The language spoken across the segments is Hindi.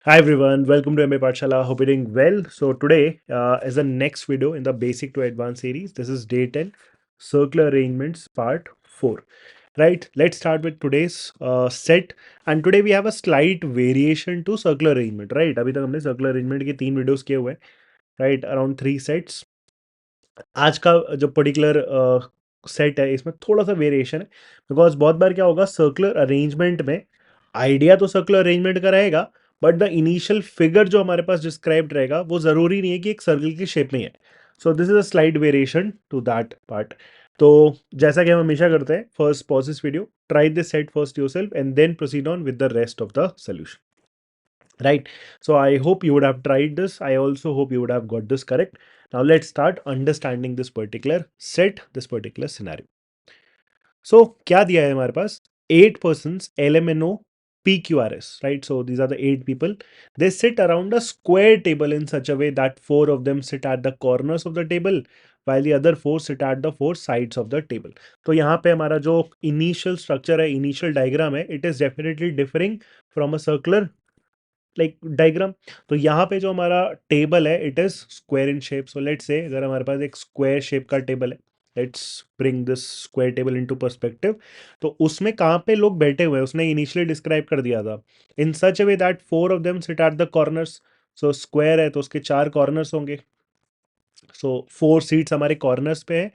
Hi everyone, welcome to MA Pathshala. Hope you're doing well. So today is the next video in the Basic to Advanced series. This is day 10, Circular Arrangements Part 4. Right, let's start with today's set. And today we have a slight variation to circular arrangement. Right, अभी तक हमने circular arrangement के 3 videos किए हुए हैं. Right, around 3 sets. आज का जो पर्टिकुलर सेट है इसमें थोड़ा सा वेरिएशन है बिकॉज बहुत बार क्या होगा सर्कुलर अरेंजमेंट में आइडिया तो सर्कुलर अरेंजमेंट का रहेगा बट द इनिशियल फिगर जो हमारे पास डिस्क्राइब्ड रहेगा वो ज़रूरी नहीं है कि एक सर्कल की शेप में ही है. So this is a slide variation to that part. तो जैसा कि हम हमेशा करते हैं first pause this video, try this set first yourself and then proceed on with the rest of the solution. Right, so I hope you would have tried this. I also hope you would have got this correct. Now let's start understanding this particular set, this particular scenario. So क्या दिया है हमारे पास? 8 persons LMNO PQRS, right? So these are the 8 people. They sit around a square table in such a way that 4 of them sit at the corners of the table while the other 4 sit at the 4 sides of the table. तो यहाँ पे हमारा जो initial structure है, initial diagram है, it is definitely differing from a circular like diagram. तो यहाँ पे जो हमारा टेबल है it is square in shape. So let's say अगर हमारे पास एक स्क्वायर शेप का टेबल है, let's bring this square table into perspective. तो उसमें कहाँ पे लोग बैठे हुए हैं उसने इनिशियली डिस्क्राइब कर दिया था in such a way that 4 of them sit at the corners. So square है तो उसके 4 कॉर्नर्स होंगे. सो 4 सीट्स हमारे कॉर्नर्स पे हैं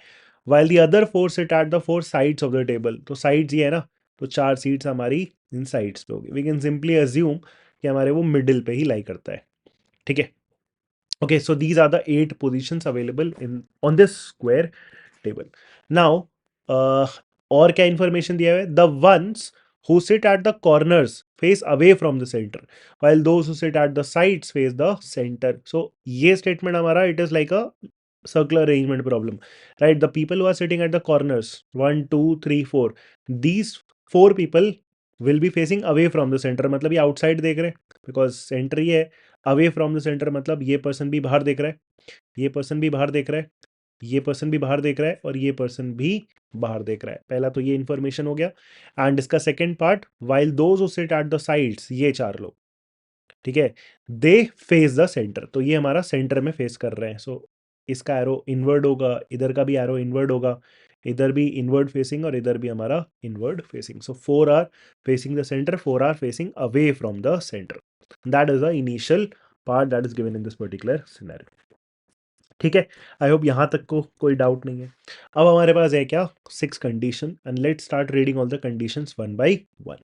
while the other 4 seat at the 4 sides of the table. तो साइड्स ये है ना, तो 4 सीट्स हमारी इन साइड्स पे होगी. वी कैन सिंपली अज्यूम कि हमारे वो मिडिल पे ही लाई करता है. ठीक है. Okay, so these are the 8 positions available in on this square table. Now और क्या इंफॉर्मेशन दिया हुआ है? The ones who sit at the corners face away from the center while those who sit at the sides face the center. So ये statement हमारा it is like a circular arrangement problem, right? The people who are sitting at the corners, 1 2 3 4, these 4 people will be facing away from the center. मतलब ये outside देख रहे हैं because center ये है. away from the center मतलब ये person भी बाहर देख रहा है, ये person भी बाहर देख रहा है, ये पर्सन भी बाहर देख रहा है और ये पर्सन भी बाहर देख रहा है. पहला तो ये इंफॉर्मेशन हो गया. एंड इसका second part, while those who sit at the sides, ये 4 लोग, ठीक है, दे फेस द सेंटर. तो ये हमारा सेंटर में फेस कर रहे हैं. सो इसका एरो इनवर्ड होगा, इधर का भी एरो इनवर्ड होगा, इधर भी इनवर्ड फेसिंग और इधर भी हमारा inward facing. So 4 are facing the centre, 4 are facing away from the centre. That is the initial part that is given in this particular scenario. ठीक है, आई होप यहाँ तक को कोई डाउट नहीं है. अब हमारे पास है क्या? 6 condition and let's start reading all the conditions one by one.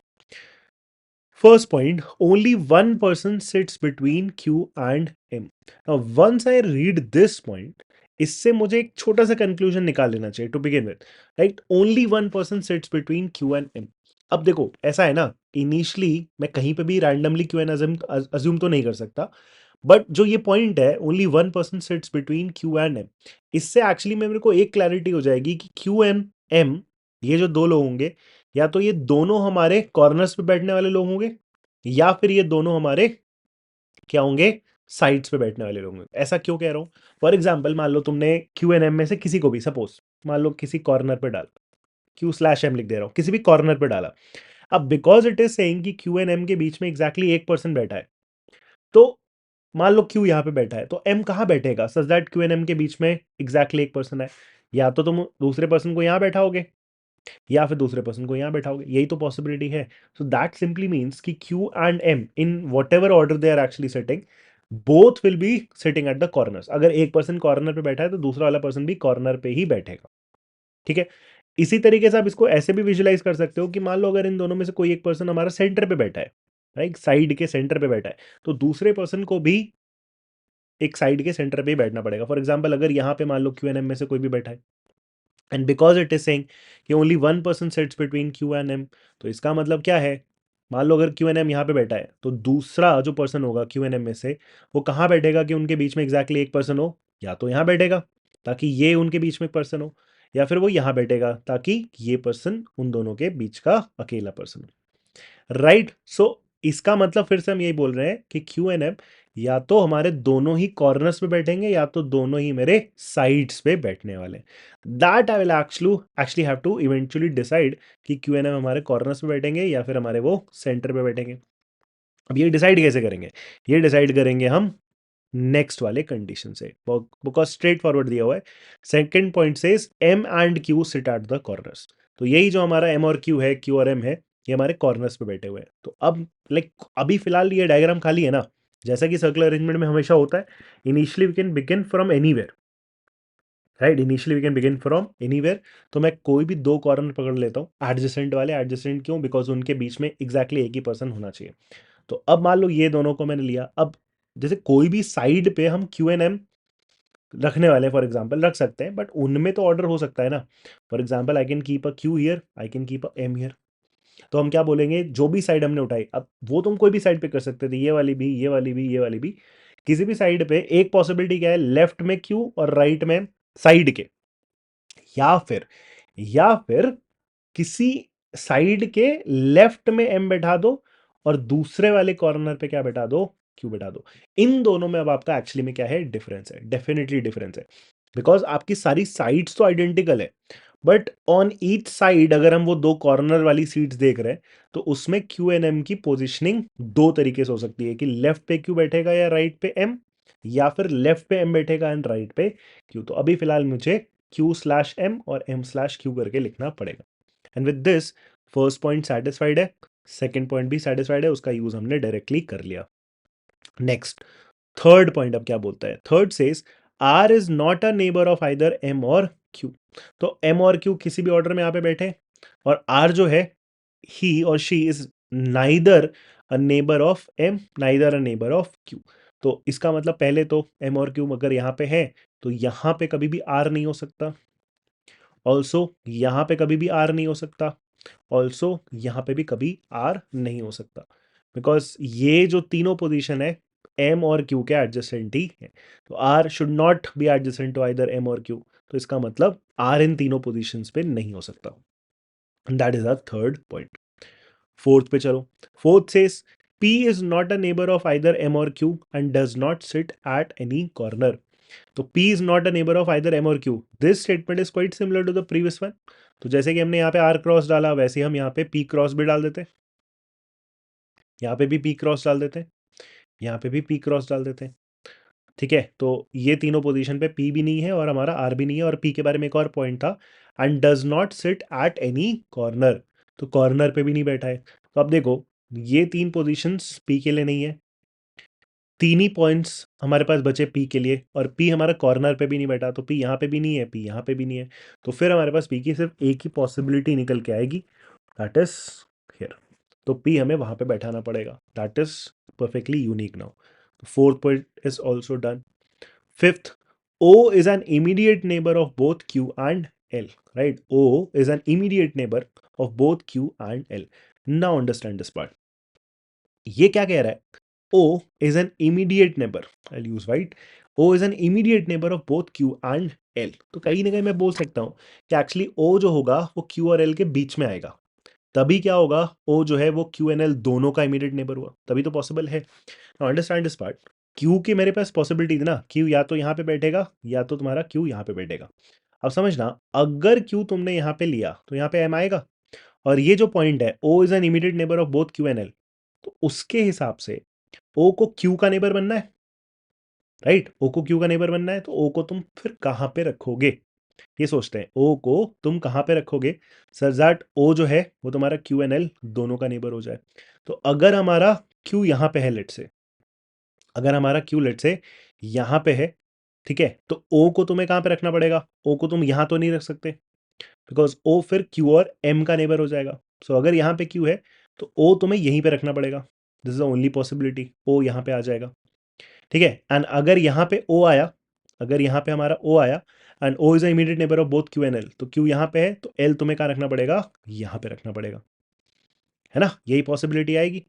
First point, only one person sits between Q and M. Now, once I read this point, इससे मुझे एक छोटा सा कंक्लूजन निकाल लेना चाहिए to begin with. Right, only one person sits between Q and M. अब देखो ऐसा है ना, इनिशियली मैं कहीं पे भी रैंडमली Q एंड अज्यूम तो नहीं कर सकता, बट जो ये पॉइंट है only one person sits between Q and M, इससे एक्चुअली मेरे को एक क्लैरिटी हो जाएगी कि Q एंड M, ये जो दो लोग होंगे, या तो ये दोनों हमारे कॉर्नर्स पे बैठने वाले लोग होंगे या फिर ये दोनों हमारे क्या होंगे, साइड्स पे बैठने वाले लोग होंगे. ऐसा क्यों कह रहा हूँ? फॉर एग्जाम्पल मान लो तुमने क्यू एन एम में से किसी को भी, सपोज मान लो किसी कॉर्नर पे डाल, Q/M लिख दे रहा हूँ, किसी भी कॉर्नर पे डाला. अब बिकॉज इट इज सेइंग कि क्यू एन एम के बीच में एग्जैक्टली एक पर्सन बैठा है, तो मान लो क्यू यहाँ पे बैठा है तो एम कहाँ बैठेगा such that Q and M के बीच में एग्जैक्टली एक पर्सन है? या तो तुम दूसरे पर्सन को यहाँ बैठाओगे या फिर दूसरे पर्सन को यहाँ बैठाओगे, यही तो पॉसिबिलिटी है. सो दैट सिंपली मीन्स कि Q and M in whatever order they are actually sitting, both will be sitting at the corners. अगर एक पर्सन कॉर्नर पे बैठा है तो दूसरा वाला पर्सन भी कॉर्नर पे ही बैठेगा. ठीक है. इसी तरीके से आप इसको ऐसे भी विजुलाइज कर सकते हो कि मान लो अगर इन दोनों में से कोई एक पर्सन हमारा सेंटर पे बैठा है, राइट, साइड के सेंटर पे बैठा है, तो दूसरे पर्सन को भी एक साइड के सेंटर पे ही बैठना पड़ेगा. फॉर एग्जाम्पल अगर यहाँ पे मान लो क्यू एन एम में से कोई भी बैठा है and because it is saying कि only one person sets between Q and M, तो इसका मतलब क्या है? मान लो अगर क्यू एन एम यहाँ पे बैठा है तो दूसरा जो पर्सन होगा क्यू एन एम में से, वो कहाँ बैठेगा कि उनके बीच में एग्जैक्टली एक पर्सन हो? या तो यहाँ बैठेगा ताकि ये उनके बीच में एक पर्सन हो, या फिर वो यहाँ बैठेगा ताकि ये पर्सन उन दोनों के बीच का अकेला पर्सन हो. राइट, सो इसका मतलब फिर से हम यही बोल रहे हैं कि क्यू एन एम या तो हमारे दोनों ही कॉर्नर्स पे बैठेंगे या तो दोनों ही मेरे साइड्स पे बैठने वाले. That I will actually have to eventually decide कि क्यू एन एम हमारे कॉर्नर्स पे बैठेंगे या फिर हमारे वो सेंटर पे बैठेंगे. अब ये डिसाइड कैसे करेंगे? ये डिसाइड करेंगे हम नेक्स्ट वाले कंडीशन से, बिकॉज स्ट्रेट फॉरवर्ड दिया हुआ है। सेकंड पॉइंट से M and Q sit at the corners. तो यही जो हमारा एम और क्यू है, क्यू और एम है, ये हमारे कॉर्नर्स पे बैठे हुए हैं। तो अब लाइक अभी फिलहाल ये डायग्राम खाली है ना, जैसा कि सर्कुलर अरेंजमेंट में हमेशा होता है, initially we can begin from anywhere, right? Initially we can begin from anywhere. तो मैं कोई भी दो कॉर्नर पकड़ लेता हूँ एडजेसेंट वाले। एडजेसेंट क्यों? बिकॉज उनके बीच में एग्जैक्टली एक ही पर्सन होना चाहिए। तो अब मान लो ये दोनों को मैंने लिया। अब जैसे कोई भी साइड पे हम क्यू एन एम रखने वाले हैं, फॉर एग्जाम्पल रख सकते हैं, बट उनमें तो ऑर्डर हो सकता है ना। For example I can keep a Q here, I can keep a am here. तो हम क्या बोलेंगे, जो भी साइड हमने उठाई, अब वो तुम कोई भी साइड पे कर सकते थे, ये वाली भी, ये वाली भी, ये वाली भी, किसी भी साइड पे एक पॉसिबिलिटी क्या है, लेफ्ट में क्यू और राइट में साइड के, या फिर किसी साइड के लेफ्ट में एम बैठा दो और दूसरे वाले कॉर्नर पे क्या बैठा दो, क्यू बैठा दो। इन दोनों में अब आपका एक्चुअली में क्या है, डिफरेंस है, डेफिनेटली डिफरेंस है। बिकॉज आपकी सारी साइड्स तो आइडेंटिकल है, बट ऑन ईच साइड अगर हम वो दो कॉर्नर वाली सीट्स देख रहे हैं, तो उसमें क्यू एन एम की पोजिशनिंग दो तरीके से हो सकती है कि लेफ्ट पे क्यू बैठेगा या राइट पे एम, या फिर लेफ्ट पे एम बैठेगा एंड राइट पे क्यू। तो अभी फिलहाल मुझे क्यू स्लैश एम और एम स्लैश क्यू करके लिखना पड़ेगा। And with this first point satisfied है, सेकंड पॉइंट भी सेटिस्फाइड है, उसका यूज हमने डायरेक्टली कर लिया। नेक्स्ट थर्ड पॉइंट अब क्या बोलता है? Third says R is not a neighbour of either M और क्यू। तो एम और क्यू किसी भी ऑर्डर में यहाँ पे बैठे, और आर जो है, he or she is neither a neighbour of M, neither a neighbour of Q. तो इसका मतलब पहले तो एम और क्यू अगर यहाँ पे है, तो यहाँ पे कभी भी आर नहीं हो सकता। ऑल्सो यहाँ पे कभी भी आर नहीं हो सकता। ऑल्सो यहाँ पे भी कभी आर नहीं हो सकता, बिकॉज ये जो तीनों पोजीशन है एम और क्यू के एडजेसेंट ही है। तो R should not be adjacent to either M और क्यू। तो इसका मतलब आर इन तीनों पोजीशंस पे नहीं हो सकता। That is our third point. Fourth पे चलो। Fourth says P is not a neighbor of either M or Q and does not sit at any corner. तो P is not a neighbor of either M or Q. This statement is quite similar to the previous one. तो जैसे कि हमने यहाँ पे R क्रॉस डाला, वैसे हम यहाँ पे P क्रॉस भी डाल देते हैं, यहाँ पे भी P क्रॉस डाल देते हैं, यहाँ पे भी P क्रॉस डाल देते हैं। ठीक है, तो ये तीनों पोजीशन पे P भी नहीं है और हमारा R भी नहीं है। और P के बारे में एक और पॉइंट था, and does not sit at any corner. तो कॉर्नर पे भी नहीं बैठा है। तो अब देखो, ये तीन पोजीशंस P के लिए नहीं है, तीन ही पॉइंट्स हमारे पास बचे P के लिए, और P हमारा कॉर्नर पे भी नहीं बैठा, तो P यहाँ पे भी नहीं है, P यहाँ पे भी नहीं है। तो फिर हमारे पास P की सिर्फ एक ही पॉसिबिलिटी निकल के आएगी, दैट इज हियर। तो P हमें वहाँ पे बैठाना पड़ेगा, that is perfectly unique now. तो fourth point is also done. Fifth, O is an immediate neighbor of both Q and L, right? O is an immediate neighbor of both Q and L. Now understand this part. ये क्या कह रहा है? O is an immediate neighbor. I'll use white. O is an immediate neighbor of both Q and L. तो कहीं ना कहीं मैं बोल सकता हूँ कि एक्चुअली O जो होगा वो Q और L के बीच में आएगा। तभी क्या होगा, O जो है वो Q and L दोनों का इमीडिएट नेबर हुआ, तभी तो पॉसिबल है। Now understand this part. Q की मेरे पास पॉसिबिलिटी थी ना, Q या तो यहाँ पे बैठेगा या तो तुम्हारा Q यहाँ पे बैठेगा। अब समझना, अगर Q तुमने यहाँ पे लिया तो यहाँ पे M आएगा, और ये जो पॉइंट है O is an immediate neighbour of both Q and L, तो उसके हिसाब से O को Q का नेबर बनना है, राइट? O को Q का नेबर बनना है, तो O को तुम फिर कहाँ पे रखोगे, ये सोचते हैं। O को तुम कहाँ पे रखोगे सर, दैट O जो है वो तुम्हारा Q एंड L दोनों का नेबर हो जाए। तो अगर हमारा Q यहाँ पे है, लेट से, अगर हमारा Q लेट से यहाँ पे है, ठीक है, तो O को तुम्हें कहाँ पे रखना पड़ेगा? O को तुम यहाँ तो नहीं रख सकते, बिकॉज O फिर Q और M का नेबर हो जाएगा। सो अगर यहाँ पे Q है तो O तुम्हें यहीं पे रखना पड़ेगा, this is the only possibility, O यहाँ पे आ जाएगा। ठीक है, एंड अगर यहाँ पे O आया, अगर यहाँ पे हमारा O आया and O is the immediate neighbour of both Q and L, तो Q यहाँ पे है तो L तुम्हें कहाँ रखना पड़ेगा? यहाँ पे रखना पड़ेगा, है ना? यही पॉसिबिलिटी आएगी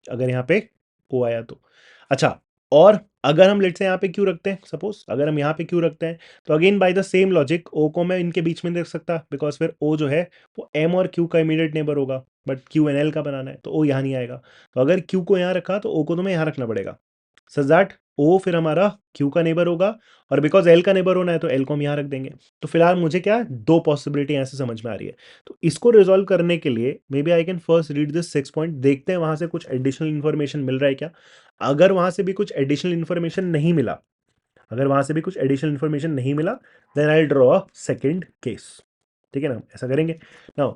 अगर यहाँ पे O आया तो। अच्छा, और अगर हम लेट से यहाँ पे क्यू रखते हैं, सपोज अगर हम यहाँ पे क्यू रखते हैं, तो again by the same logic O को मैं इनके बीच में नहीं रख सकता, बिकॉज फिर O जो है वो M और Q का इमीडिएट नेबर होगा, बट Q एंड L का बनाना है तो O यहाँ नहीं आएगा। तो अगर Q को यहाँ रखा तो O को तुम्हें यहाँ रखना पड़ेगा, सच दैट ओ फिर हमारा क्यू का नेबर होगा, और बिकॉज एल का नेबर होना है तो एल को हम यहाँ रख देंगे। तो फिलहाल मुझे क्या दो पॉसिबिलिटी यहाँ से समझ में आ रही है। तो इसको रिजॉल्व करने के लिए maybe I can first read this 6 point, देखते हैं वहाँ से कुछ एडिशनल इन्फॉर्मेशन मिल रहा है क्या। अगर वहाँ से भी कुछ एडिशनल इन्फॉर्मेशन नहीं मिला, अगर वहाँ से भी कुछ एडिशनल इन्फॉर्मेशन नहीं मिला, then I draw a second case. ठीक है ना, ऐसा करेंगे। Now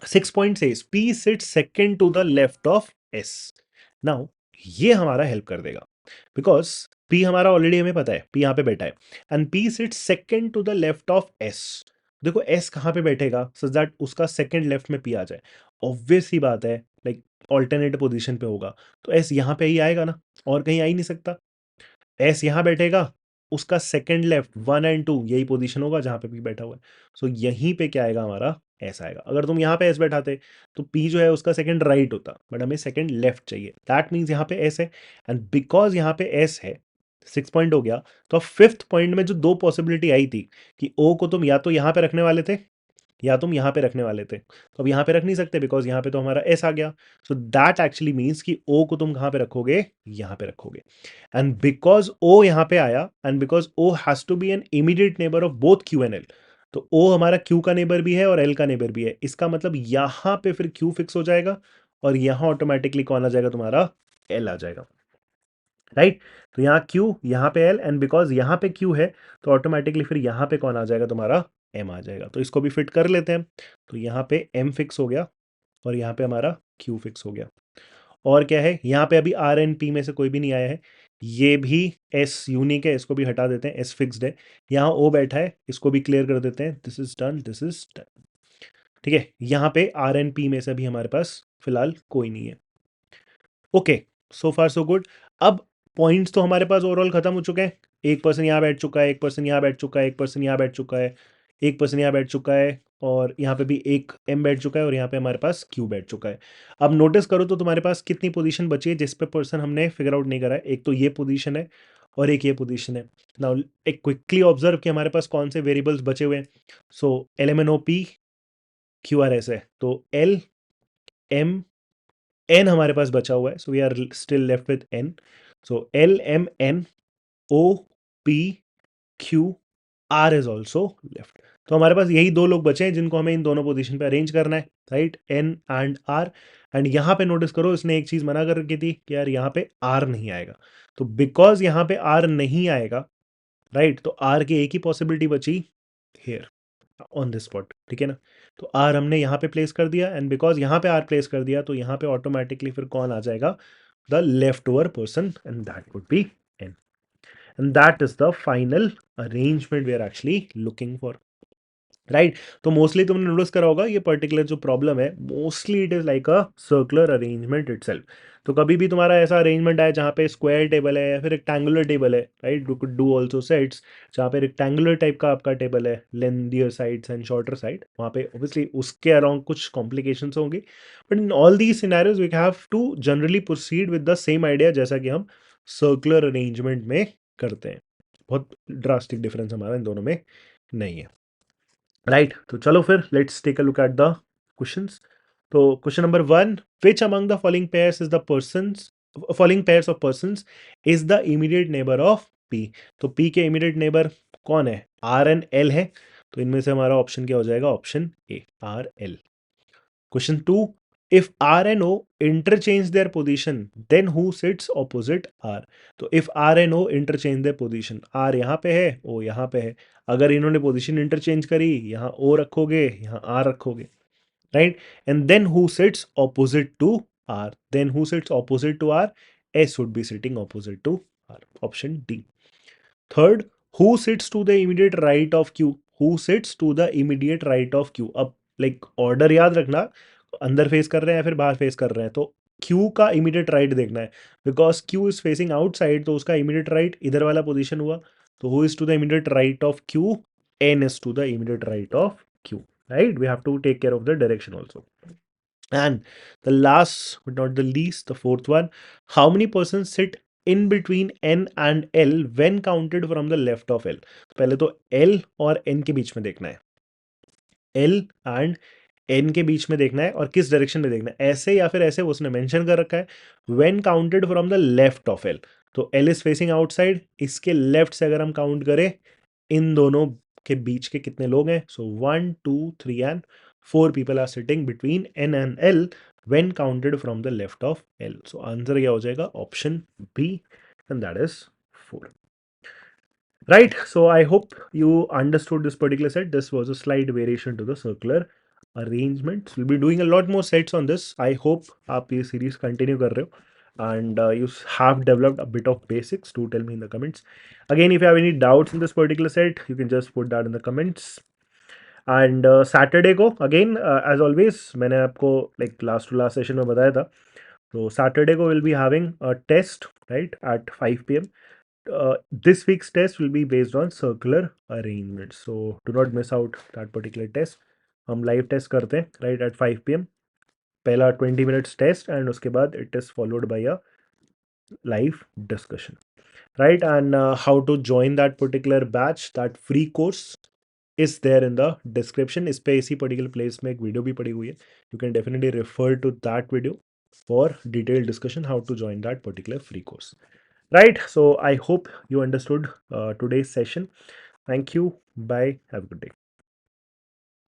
6 point says P sit second to the left of S। Now ये हमारा हेल्प कर देगा, बिकॉज P हमारा ऑलरेडी हमें पता है, P यहाँ पे बैठा है, and P sit second to the left of S। देखो S कहाँ पे बैठेगा सो दैट उसका सेकेंड लेफ्ट में P आ जाए। ऑब्वियस ही बात है, लाइक ऑल्टरनेट पोजीशन पे होगा, तो S यहाँ पे ही आएगा ना, और कहीं आ ही नहीं सकता। एस यहाँ बैठेगा, उसका सेकंड लेफ्ट 1 और 2 यही पोजीशन होगा जहाँ पे पी बैठा हुआ है। सो यहीं पे क्या आएगा हमारा, एस आएगा। अगर तुम यहाँ पे एस बैठाते तो पी जो है उसका सेकंड राइट होता, बट हमें सेकंड लेफ्ट चाहिए। दैट मीन्स यहाँ पे एस है, एंड बिकॉज यहाँ पे एस है 6 पॉइंट हो गया। तो अब फिफ्थ पॉइंट में जो दो पॉसिबिलिटी आई थी कि ओ को तुम या तो यहाँ पे रखने वाले थे या तुम यहाँ पे रखने वाले थे, तो अब यहाँ पे रख नहीं सकते बिकॉज यहाँ पे तो हमारा एस आ गया। सो दैट एक्चुअली मीन्स कि ओ को तुम कहाँ पे रखोगे, यहाँ पे रखोगे। एंड बिकॉज ओ यहाँ पे आया, and because O has to be an immediate neighbour of both Q and L, तो ओ हमारा क्यू का नेबर भी है और एल का नेबर भी है। इसका मतलब यहाँ पे फिर क्यू फिक्स हो जाएगा, और यहाँ ऑटोमेटिकली कौन आ जाएगा, तुम्हारा एल आ जाएगा, राइट। तो यहाँ क्यू, यहाँ पे एल, एंड बिकॉज यहाँ पे क्यू है तो ऑटोमेटिकली फिर यहाँ पे कौन आ जाएगा, तुम्हारा एम आ जाएगा। तो इसको भी फिट कर लेते हैं। तो यहाँ पे एम फिक्स हो गया, और यहाँ पे हमारा क्यू फिक्स हो गया। और क्या है, यहाँ पे अभी आर एन पी में से कोई भी नहीं आया है, ये भी एस यूनिक है, इसको भी हटा देते हैं, एस फिक्स्ड है। यहाँ ओ बैठा है, इसको भी क्लियर कर देते हैं, this is done, this is done. ठीक है, यहाँ पे आर एन पी में से भी हमारे पास फिलहाल कोई नहीं है। ओके, सो फार सो गुड। अब पॉइंट्स तो हमारे पास ओवरऑल खत्म हो चुके हैं। एक पर्सन यहाँ बैठ चुका है, एक पर्सन यहाँ बैठ चुका है, एक पर्सन यहाँ बैठ चुका है, एक पर्सन यहाँ बैठ चुका है, और यहाँ पे भी एक एम बैठ चुका है, और यहाँ पे हमारे पास क्यू बैठ चुका है। अब नोटिस करो तो तुम्हारे पास कितनी पोजीशन बची है जिस पे पर्सन हमने फिगर आउट नहीं करा है। एक तो ये पोजीशन है और एक ये पोजीशन है। नाउ एक क्विकली ऑब्जर्व कि हमारे पास कौन से वेरिएबल्स बचे हुए हैं। So L M N O P Q R S है, तो एल एम एन हमारे पास बचा हुआ है, so we are still left with N. So L M N O P Q R is also left. तो हमारे पास यही दो लोग बचे हैं जिनको हमें इन दोनों पोजीशन पे अरेंज करना है, right, N and R. And यहाँ पे नोटिस करो इसने एक चीज मना कर रखी थी कि यार यहाँ पे आर नहीं आएगा। तो बिकॉज यहाँ पे आर नहीं आएगा, राइट, तो आर की एक ही पॉसिबिलिटी बची, हेयर, ऑन दिस स्पॉट। ठीक है ना, तो आर हमने यहाँ पे प्लेस कर दिया, एंड बिकॉज यहाँ पे आर प्लेस कर दिया तो यहाँ पे ऑटोमेटिकली फिर कौन आ जाएगा, the left over person, and that would be N. And that is the final arrangement we are actually looking for, right. तो मोस्टली तुमने नोटिस करा होगा ये पर्टिकुलर जो प्रॉब्लम है, mostly it is like a circular arrangement itself. तो कभी भी तुम्हारा ऐसा अरेंजमेंट आए जहाँ पे स्क्वायर टेबल है या फिर रेक्टेंगुलर टेबल है, right, you could do also sets जहाँ पे रेक्टेंगुलर टाइप का आपका टेबल है, lengthier sides and shorter side, वहाँ पे ऑब्वियसली उसके अराउंड कुछ कॉम्प्लिकेशंस होंगी। But in all these scenarios we have to generally proceed with the same idea जैसा कि हम सर्कुलर अरेंजमेंट में करते हैं। बहुत ड्रास्टिक डिफरेंस हमारा इन दोनों में नहीं है, राइट। तो चलो फिर let's take a look at the questions. तो question number 1, which among the following pairs is the persons, following pairs of persons is the immediate neighbour of P. तो पी के इमीडिएट नेबर कौन है, आर एंड एल है, तो इनमें से हमारा ऑप्शन क्या हो जाएगा, option A, R L. Question 2, if R and O interchange their position then who sits opposite R. तो if R and O interchange their position, R यहाँ पे है, ओ यहाँ पे है, अगर इन्होंने पोजीशन इंटरचेंज करी, यहाँ ओ रखोगे, यहाँ आर रखोगे, right. And then who sits opposite to R, then who sits opposite to R, S would be sitting opposite to R, option D. Third, who sits to the immediate right of Q, who sits to the immediate right of Q. अब लाइक ऑर्डर याद रखना, अंदर फेस कर रहे हैं या फिर बाहर फेस कर रहे हैं, तो क्यू का इमीडिएट राइट देखना है, because Q is facing outside, तो उसका इमीडिएट राइट इधर वाला पोजीशन हुआ। तो who is to the immediate right of Q, N is to the immediate right of Q, right. We have to take care of the direction also. And the last but not the least, the fourth one, how many persons sit in between N and L when counted from the left of L? पहले तो L और N के बीच में देखना है, L and N के बीच में देखना है, और किस डायरेक्शन में देखना है, ऐसे या फिर ऐसे, उसने मेंशन कर रखा है when counted from the left of L। तो L इज फेसिंग आउटसाइड, इसके लेफ्ट से अगर हम काउंट करें इन दोनों के बीच के कितने लोग हैं, so 1 2 3 and 4 people are sitting between N and L when counted from the left of L. So answer क्या हो जाएगा, option B, and that is 4. Right, so I hope you understood this particular set. This was a slight variation to the circular arrangements. We'll be doing a lot more sets on this. I hope आप ये series continue कर रहे हो and you have developed a bit of basics. Do tell me in the comments. Again, if you have any doubts in this particular set, you can just put that in the comments. And Saturday को again as always मैंने आपको like last to last session में बताया था, तो Saturday को we'll be having a test right at 5 p.m. This week's test will be based on circular arrangements, so do not miss out that particular test. हम live test करते हैं right at 5 p.m. पहला 20 minutes test and उसके बाद it is followed by a live discussion, right? And how to join that particular batch, that free course is there in the description. इस पे इसी particular place में एक video भी पड़ी हुई है. You can definitely refer to that video for detailed discussion how to join that particular free course. Right, so I hope you understood today's session. Thank you. Bye. Have a good day.